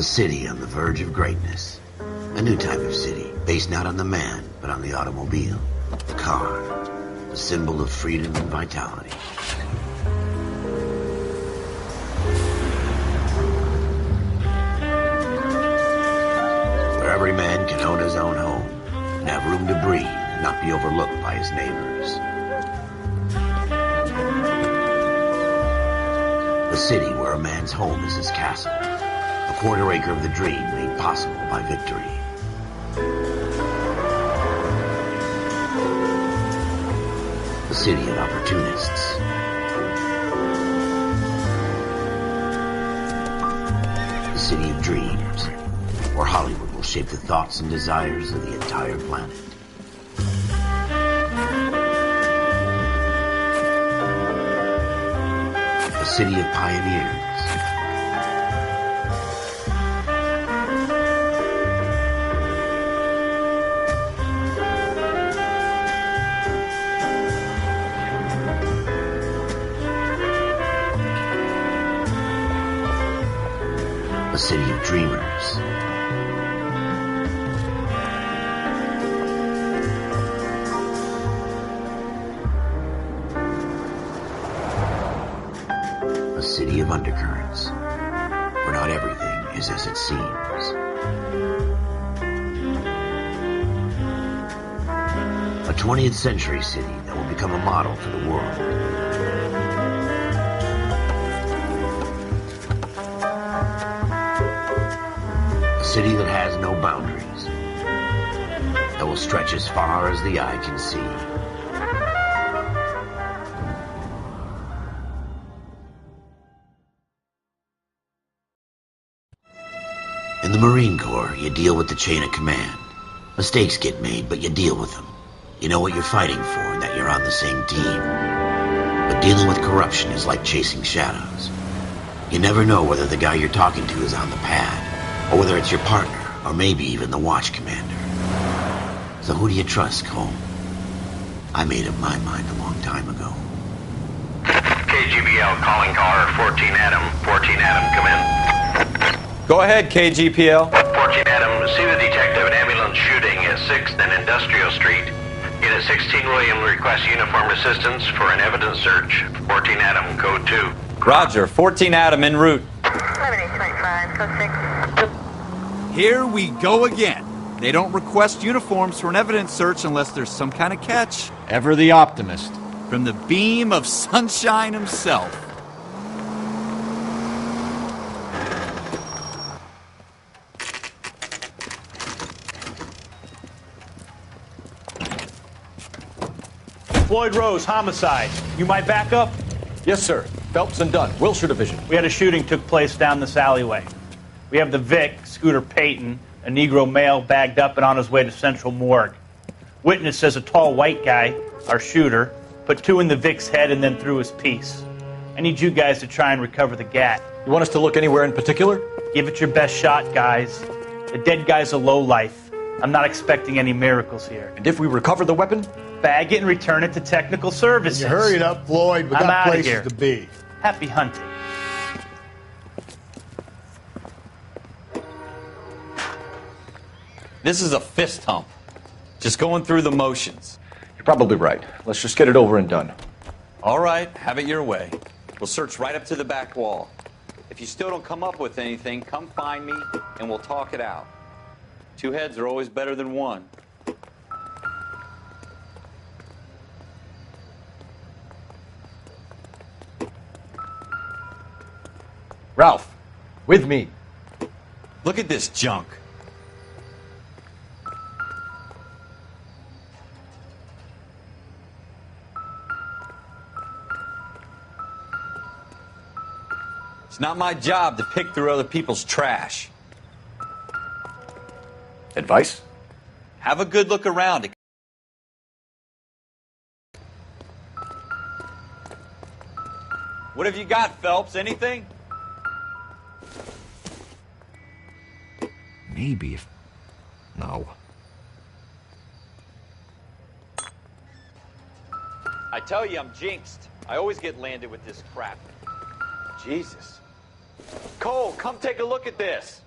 A city on the verge of greatness. A new type of city, based not on the man, but on the automobile. The car. The symbol of freedom and vitality. Where every man can own his own home, and have room to breathe, and not be overlooked by his neighbors. A city where a man's home is his castle. A quarter acre of the dream made possible by victory. A city of opportunists. A city of dreams, where Hollywood will shape the thoughts and desires of the entire planet. A city of pioneers. A city of dreamers. A city of undercurrents, where not everything is as it seems. A 20th century city that will become a model for the world. A city that has no boundaries, that will stretch as far as the eye can see. In the Marine Corps, you deal with the chain of command. Mistakes get made, but you deal with them. You know what you're fighting for and that you're on the same team. But dealing with corruption is like chasing shadows. You never know whether the guy you're talking to is on the pad, or whether it's your partner, or maybe even the watch commander. So who do you trust, Cole? I made up my mind a long time ago. KGBL calling caller 14 Adam. 14 Adam, come in. Go ahead, KGPL. 14 Adam, see the detective, an ambulance shooting at 6th and Industrial Street. Unit 16 William requests uniformed assistance for an evidence search. 14 Adam, code 2. Roger, 14 Adam en route. 7825, code 6. Here we go again. They don't request uniforms for an evidence search unless there's some kind of catch. Ever the optimist. From the beam of sunshine himself. Floyd Rose, homicide. You might back up? Yes, sir. Phelps and Dunn, Wilshire Division. We had a shooting took place down this alleyway. We have the Vic, Scooter Payton, a Negro male bagged up and on his way to Central Morgue. Witness says a tall white guy, our shooter, put 2 in the Vic's head and then threw his piece. I need you guys to try and recover the gat. You want us to look anywhere in particular? Give it your best shot, guys. The dead guy's a lowlife. I'm not expecting any miracles here. And if we recover the weapon? Bag it and return it to technical services. You hurried up, Floyd. We I'm got outta places here. to be. Happy hunting. This is a fist hump. Just going through the motions. You're probably right. Let's just get it over and done. All right, have it your way. We'll search right up to the back wall. If you still don't come up with anything, come find me and we'll talk it out. 2 heads are always better than 1. Ralph, with me. Look at this junk. It's not my job to pick through other people's trash. Advice? Have a good look around. What have you got, Phelps? Anything? Maybe if... No. I tell you, I'm jinxed. I always get landed with this crap. Jesus. Cole, come take a look at this.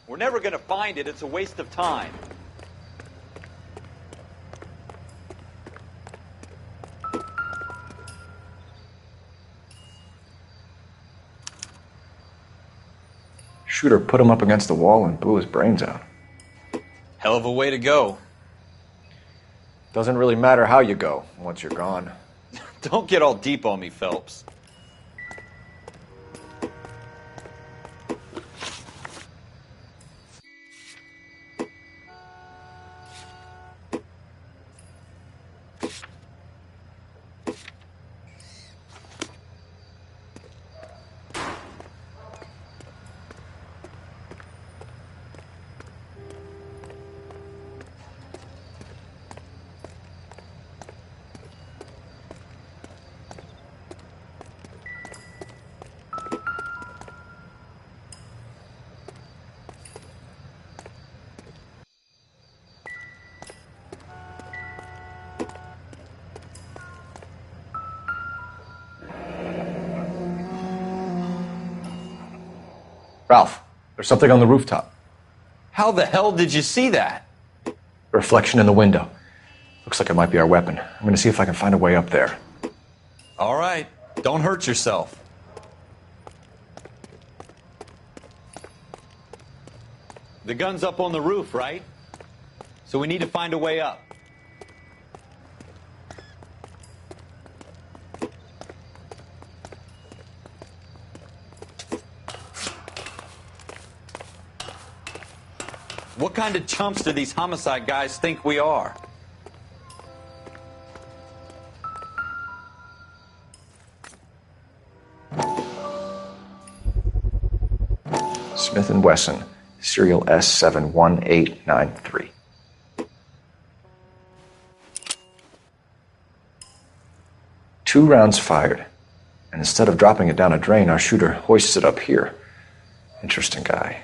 We're never gonna find it. It's a waste of time. Shooter put him up against the wall and blew his brains out. Hell of a way to go. Doesn't really matter how you go once you're gone. Don't get all deep on me, Phelps. Ralph, there's something on the rooftop. How the hell did you see that? A reflection in the window. Looks like it might be our weapon. I'm gonna see if I can find a way up there. All right. Don't hurt yourself. The gun's up on the roof, right? So we need to find a way up. What kind of chumps do these homicide guys think we are? Smith & Wesson, serial S71893. Two rounds fired, and instead of dropping it down a drain, our shooter hoists it up here. Interesting guy.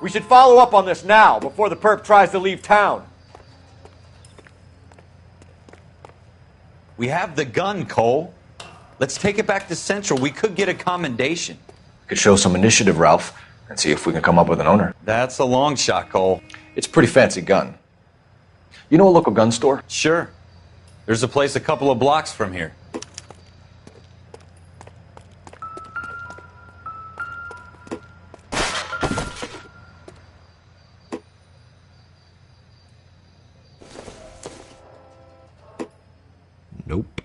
We should follow up on this now, before the perp tries to leave town. We have the gun, Cole. Let's take it back to Central. We could get a commendation. We could show some initiative, Ralph, and see if we can come up with an owner. That's a long shot, Cole. It's a pretty fancy gun. You know a local gun store? Sure. There's a place a couple of blocks from here. Nope.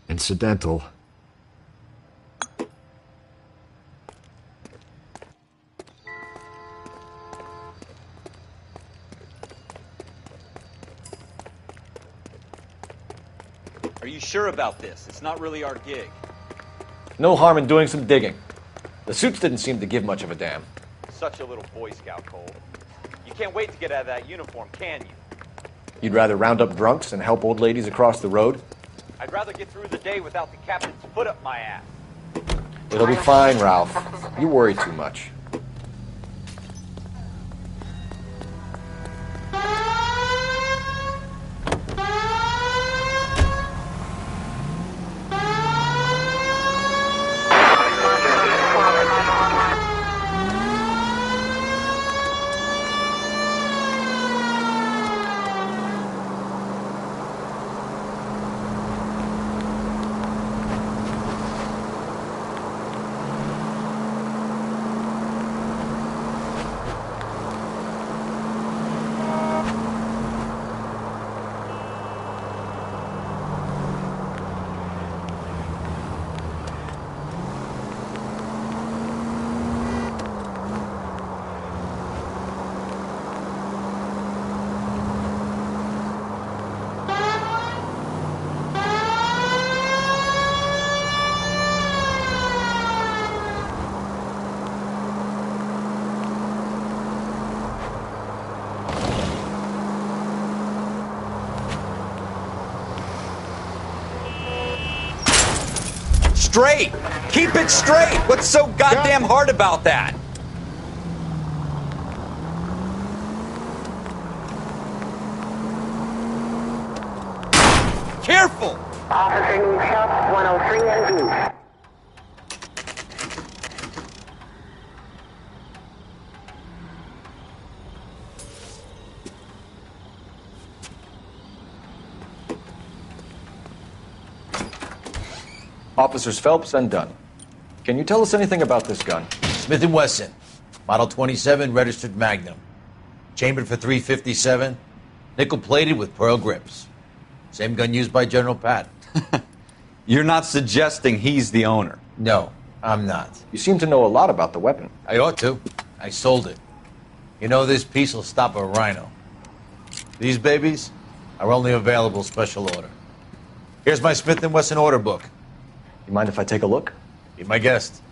Incidental. Are you sure about this? It's not really our gig. No harm in doing some digging. The suits didn't seem to give much of a damn. Such a little Boy Scout, Cole. You can't wait to get out of that uniform, can you? You'd rather round up drunks and help old ladies across the road? I'd rather get through the day without the captain's foot up my ass. It'll be fine, Ralph. You worry too much. Straight! Keep it straight! What's so goddamn hard about that? Careful! Officer needs help, 103 in view. Officers Phelps and Dunn. Can you tell us anything about this gun? Smith & Wesson, Model 27, registered Magnum. Chambered for .357, nickel-plated with pearl grips. Same gun used by General Patton. You're not suggesting he's the owner? No, I'm not. You seem to know a lot about the weapon. I ought to. I sold it. You know, this piece will stop a rhino. These babies are only available special order. Here's my Smith & Wesson order book. You mind if I take a look? Be my guest.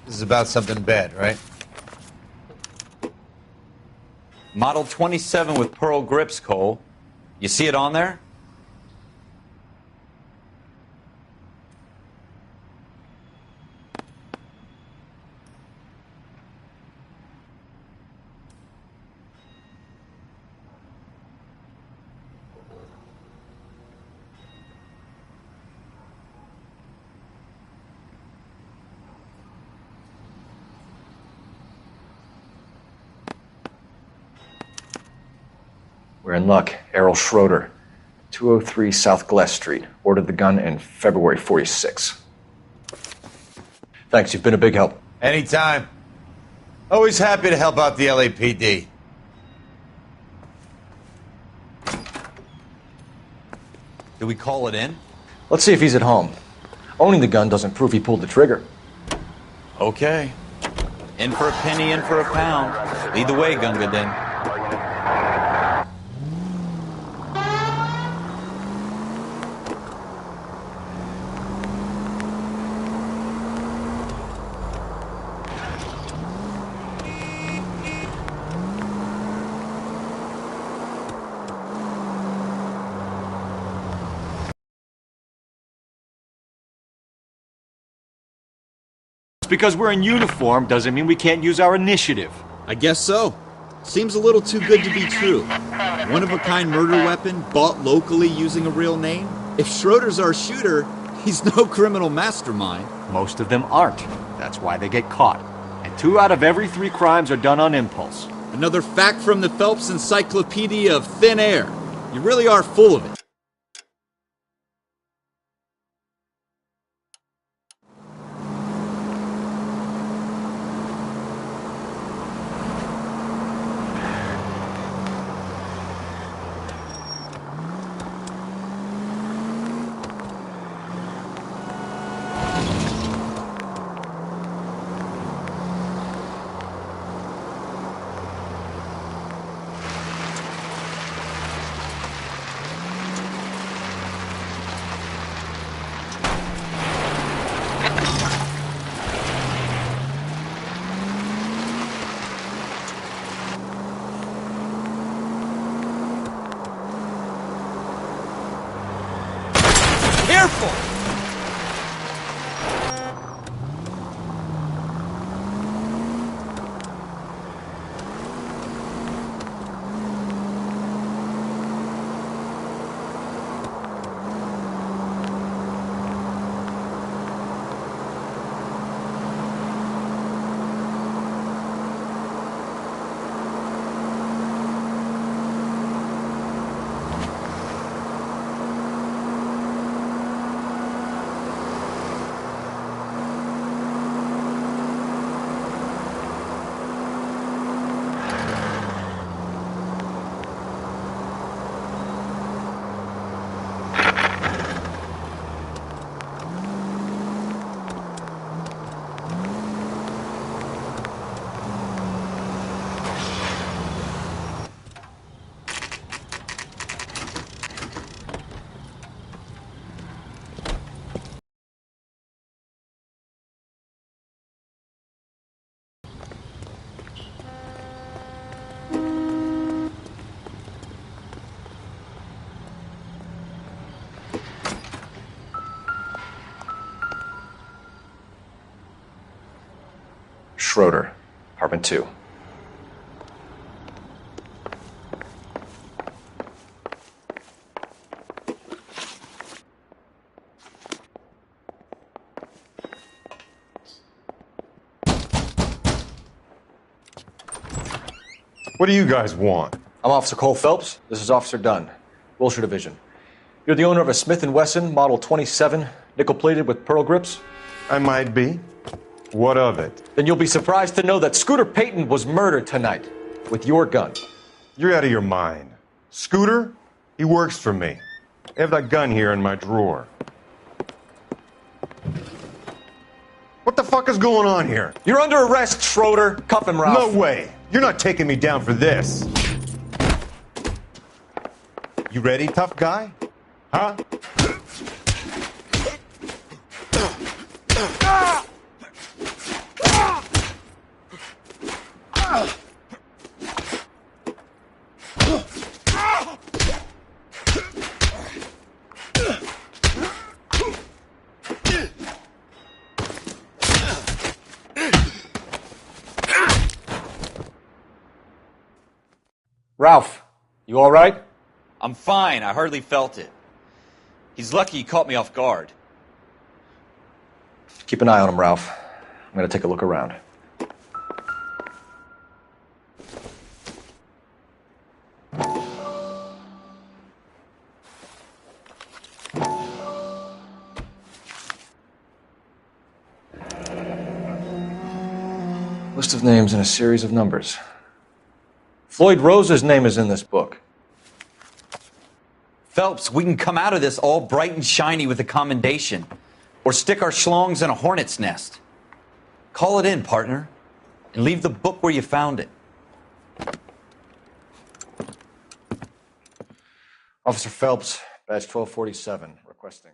This is about something bad, right? Model 27 with pearl grips, Cole. You see it on there? We're in luck. Errol Schroeder, 203 South Glass Street. Ordered the gun in February 46. Thanks, you've been a big help. Anytime. Always happy to help out the LAPD. Do we call it in? Let's see if he's at home. Owning the gun doesn't prove he pulled the trigger. Okay. In for a penny, in for a pound. Lead the way, Gunga Din. Because we're in uniform doesn't mean we can't use our initiative. I guess so. Seems a little too good to be true. One-of-a-kind murder weapon bought locally using a real name? If Schroeder's our shooter, he's no criminal mastermind. Most of them aren't. That's why they get caught. And 2 out of every 3 crimes are done on impulse. Another fact from the Phelps Encyclopedia of Thin Air. You really are full of it. Careful! Schroeder, apartment 2. What do you guys want? I'm Officer Cole Phelps. This is Officer Dunn, Wilshire Division. You're the owner of a Smith & Wesson Model 27, nickel-plated with pearl grips? I might be. What of it? Then you'll be surprised to know that Scooter Payton was murdered tonight with your gun. You're out of your mind. Scooter? He works for me. I have that gun here in my drawer. What the fuck is going on here? You're under arrest, Schroeder. Cuff him, Ralph. No way. You're not taking me down for this. You ready, tough guy? Huh? Ralph, you all right? I'm fine. I hardly felt it. He's lucky he caught me off guard. Keep an eye on him, Ralph. I'm going to take a look around. List of names and a series of numbers. Floyd Rose's name is in this book. Phelps, we can come out of this all bright and shiny with a commendation. Or stick our schlongs in a hornet's nest. Call it in, partner. And leave the book where you found it. Officer Phelps, badge 1247, requesting.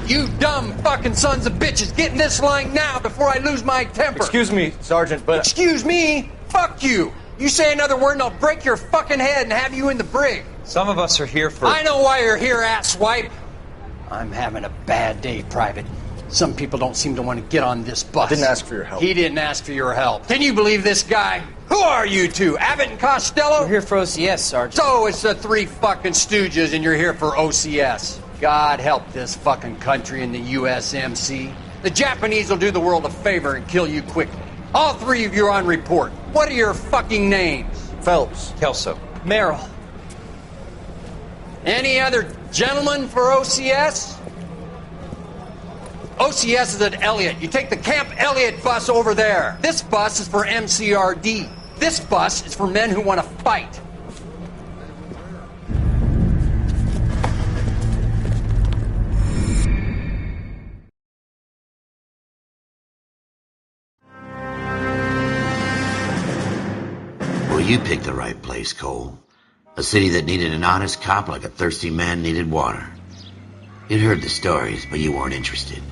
You dumb fucking sons of bitches, get in this line now before I lose my temper. Excuse me, Sergeant, but... Excuse me? Fuck you. You say another word and I'll break your fucking head and have you in the brig. Some of us are here for... I know why you're here, asswipe. I'm having a bad day, Private. Some people don't seem to want to get on this bus. I didn't ask for your help. He didn't ask for your help. Can you believe this guy? Who are you two? Abbott and Costello? We're here for OCS, Sergeant. So it's the three fucking stooges and you're here for OCS. God help this fucking country and the USMC. The Japanese will do the world a favor and kill you quickly. All three of you are on report. What are your fucking names? Phelps. Kelso. Merrill. Any other gentlemen for OCS? OCS is at Elliott. You take the Camp Elliott bus over there. This bus is for MCRD. This bus is for men who want to fight. Well, you picked the right place, Cole. A city that needed an honest cop like a thirsty man needed water. You'd heard the stories, but you weren't interested.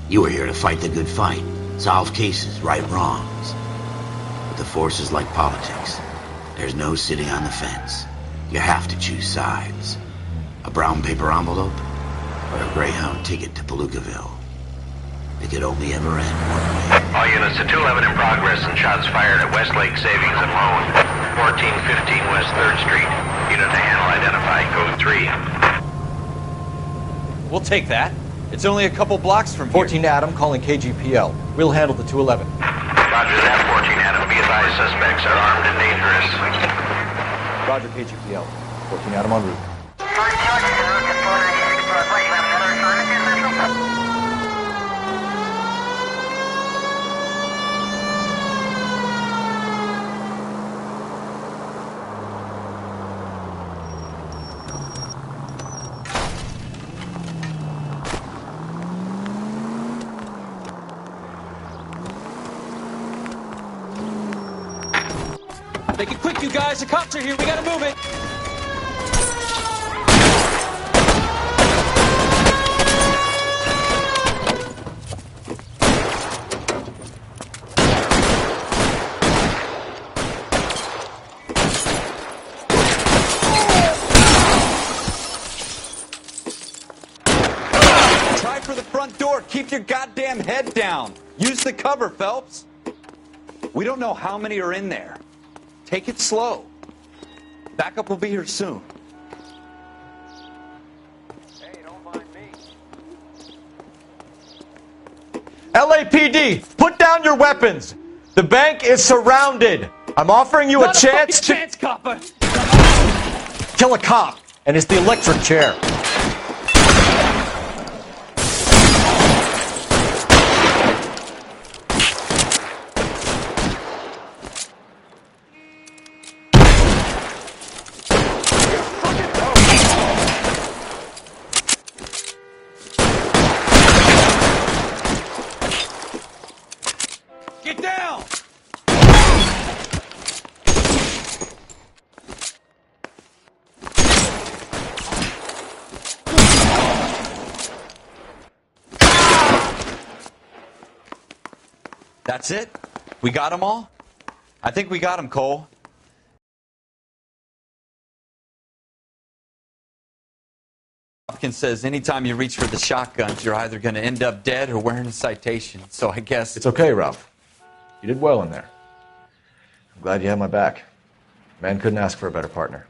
You were here to fight the good fight, solve cases, right wrongs. But the force is like politics. There's no sitting on the fence. You have to choose sides. A brown paper envelope or a Greyhound ticket to Palookaville. It could only ever end one way. All units to 211 in progress and shots fired at Westlake Savings and Loan, 1415 West 3rd Street. Unit to handle identified, code 3. We'll take that. It's only a couple blocks from here. 14 Adam calling KGPL. We'll handle the 211. Roger that, 14 Adam. Be advised, suspects are armed and dangerous. Roger, KGPL. 14 Adam en route. Make it quick, you guys. The cops are here. We gotta move it. keep your goddamn head down. Use the cover, Phelps. We don't know how many are in there. Take it slow. Backup will be here soon. Hey, don't mind me. LAPD, put down your weapons. The bank is surrounded. I'm offering you a chance to chance, copper. kill a cop, and it's the electric chair. Get down! That's it? We got them all? I think we got them, Cole. Hopkins says anytime you reach for the shotguns, you're either going to end up dead or wearing a citation. So I guess... It's okay, Ralph. You did well in there. I'm glad you had my back. Man couldn't ask for a better partner.